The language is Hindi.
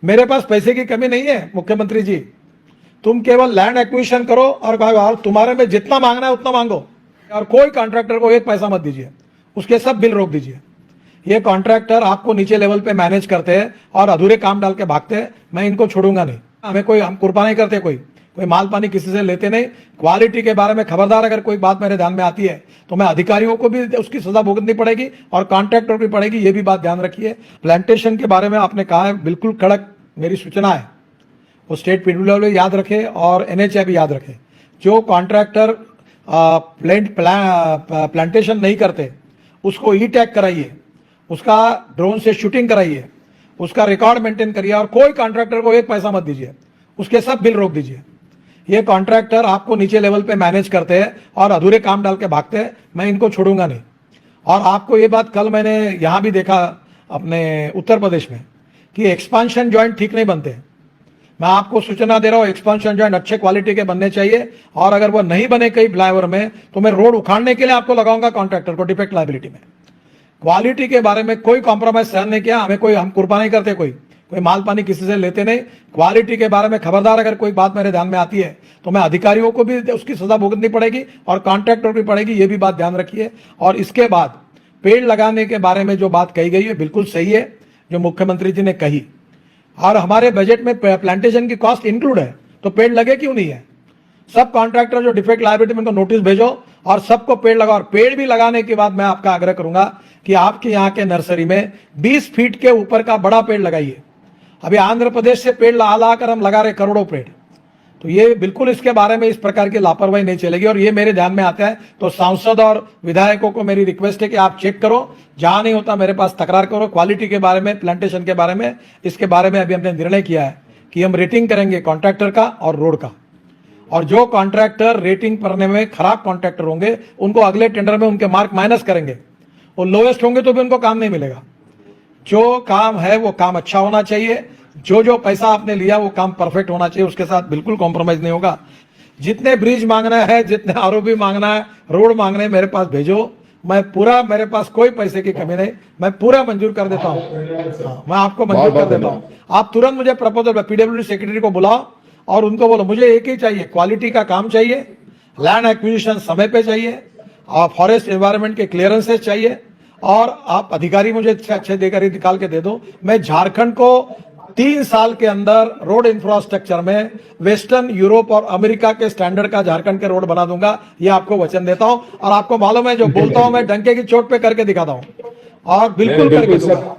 मेरे पास पैसे की कमी नहीं है मुख्यमंत्री जी, तुम केवल लैंड एक्विजिशन करो और तुम्हारे में जितना मांगना है उतना मांगो, और कोई कॉन्ट्रैक्टर को एक पैसा मत दीजिए, उसके सब बिल रोक दीजिए। ये कॉन्ट्रैक्टर आपको नीचे लेवल पे मैनेज करते हैं और अधूरे काम डाल के भागते हैं, मैं इनको छोड़ूंगा नहीं। हम कुर्बा नहीं करते, कोई माल पानी किसी से लेते नहीं। क्वालिटी के बारे में खबरदार अगर कोई बात मेरे ध्यान में आती है तो मैं अधिकारियों को भी उसकी सजा भुगतनी पड़ेगी और कॉन्ट्रैक्टर भी पड़ेगी, ये भी बात ध्यान रखिए। प्लांटेशन के बारे में आपने कहा है, बिल्कुल कड़क मेरी सूचना है, वो स्टेट पीडब्ल्यूडी याद रखे और एनएचए भी याद रखे। जो कॉन्ट्रैक्टर प्लांटेशन नहीं करते उसको ई टैग कराइए, उसका ड्रोन से शूटिंग कराइए, उसका रिकॉर्ड मेंटेन करिए, और कोई कॉन्ट्रैक्टर को एक पैसा मत दीजिए, उसके सब बिल रोक दीजिए। ये कॉन्ट्रैक्टर आपको नीचे लेवल पे मैनेज करते हैं और अधूरे काम डाल के भागते हैं, मैं इनको छोड़ूंगा नहीं। और आपको ये बात कल मैंने यहां भी देखा अपने उत्तर प्रदेश में कि एक्सपांशन जॉइंट ठीक नहीं बनते। मैं आपको सूचना दे रहा हूं, एक्सपांशन जॉइंट अच्छे क्वालिटी के बनने चाहिए, और अगर वो नहीं बने कई फ्लाईओवर में तो मैं रोड उखाड़ने के लिए आपको लगाऊंगा कॉन्ट्रैक्टर को डिफेक्ट लायबिलिटी में। क्वालिटी के बारे में कोई कॉम्प्रोमाइज सहन नहीं किया, हम कुर्बा नहीं करते, कोई माल पानी किसी से लेते नहीं। क्वालिटी के बारे में खबरदार अगर कोई बात मेरे ध्यान में आती है तो मैं अधिकारियों को भी उसकी सजा भुगतनी पड़ेगी और कॉन्ट्रैक्टर भी पड़ेगी, ये भी बात ध्यान रखिए। और इसके बाद पेड़ लगाने के बारे में जो बात कही गई है बिल्कुल सही है, जो मुख्यमंत्री जी ने कही, और हमारे बजट में प्लांटेशन की कॉस्ट इंक्लूड है, तो पेड़ लगे क्यों नहीं है? सब कॉन्ट्रैक्टर जो डिफेक्ट लायबिलिटी में उनको नोटिस भेजो और सबको पेड़ लगाओ। और पेड़ भी लगाने के बाद मैं आपका आग्रह करूंगा कि आपके यहाँ के नर्सरी में 20 फीट के ऊपर का बड़ा पेड़ लगाइए। अभी आंध्र प्रदेश से पेड़ ला कर हम लगा रहे करोड़ों पेड़, तो ये बिल्कुल इसके बारे में इस प्रकार की लापरवाही नहीं चलेगी। और ये मेरे ध्यान में आता है तो सांसद और विधायकों को मेरी रिक्वेस्ट है कि आप चेक करो, जहां नहीं होता मेरे पास तकरार करो। क्वालिटी के बारे में, प्लांटेशन के बारे में, इसके बारे में अभी हमने निर्णय किया है कि हम रेटिंग करेंगे कॉन्ट्रैक्टर का और रोड का, और जो कॉन्ट्रैक्टर रेटिंग करने में खराब कॉन्ट्रैक्टर होंगे उनको अगले टेंडर में उनके मार्क माइनस करेंगे। वो लोएस्ट होंगे तो भी उनको काम नहीं मिलेगा। जो काम है वो काम अच्छा होना चाहिए, जो पैसा आपने लिया वो काम परफेक्ट होना चाहिए, उसके साथ बिल्कुल कॉम्प्रोमाइज नहीं होगा। जितने ब्रिज मांगना है, जितने आरओबी मांगना है, रोड मांगने हैं, मेरे पास भेजो, मैं पूरा, मेरे पास कोई पैसे की कमी नहीं, मैं पूरा मंजूर कर देता हूँ। मैं आपको मंजूर कर देता हूँ। आप तुरंत मुझे प्रपोजल पीडब्ल्यूडी सेक्रेटरी को बुलाओ और उनको बोलो मुझे एक ही चाहिए, क्वालिटी का काम चाहिए, लैंड एक्विजिशन समय पे चाहिए, और फॉरेस्ट एनवायरनमेंट के क्लियरेंसेस चाहिए, और आप अधिकारी मुझे अच्छे अधिकारी निकाल के दे दो। मैं झारखंड को 3 साल के अंदर रोड इंफ्रास्ट्रक्चर में वेस्टर्न यूरोप और अमेरिका के स्टैंडर्ड का झारखंड के रोड बना दूंगा, ये आपको वचन देता हूं। और आपको मालूम है जो बोलता हूं मैं डंके की चोट पे करके दिखाता हूं, और बिल्कुल करके दूंगा।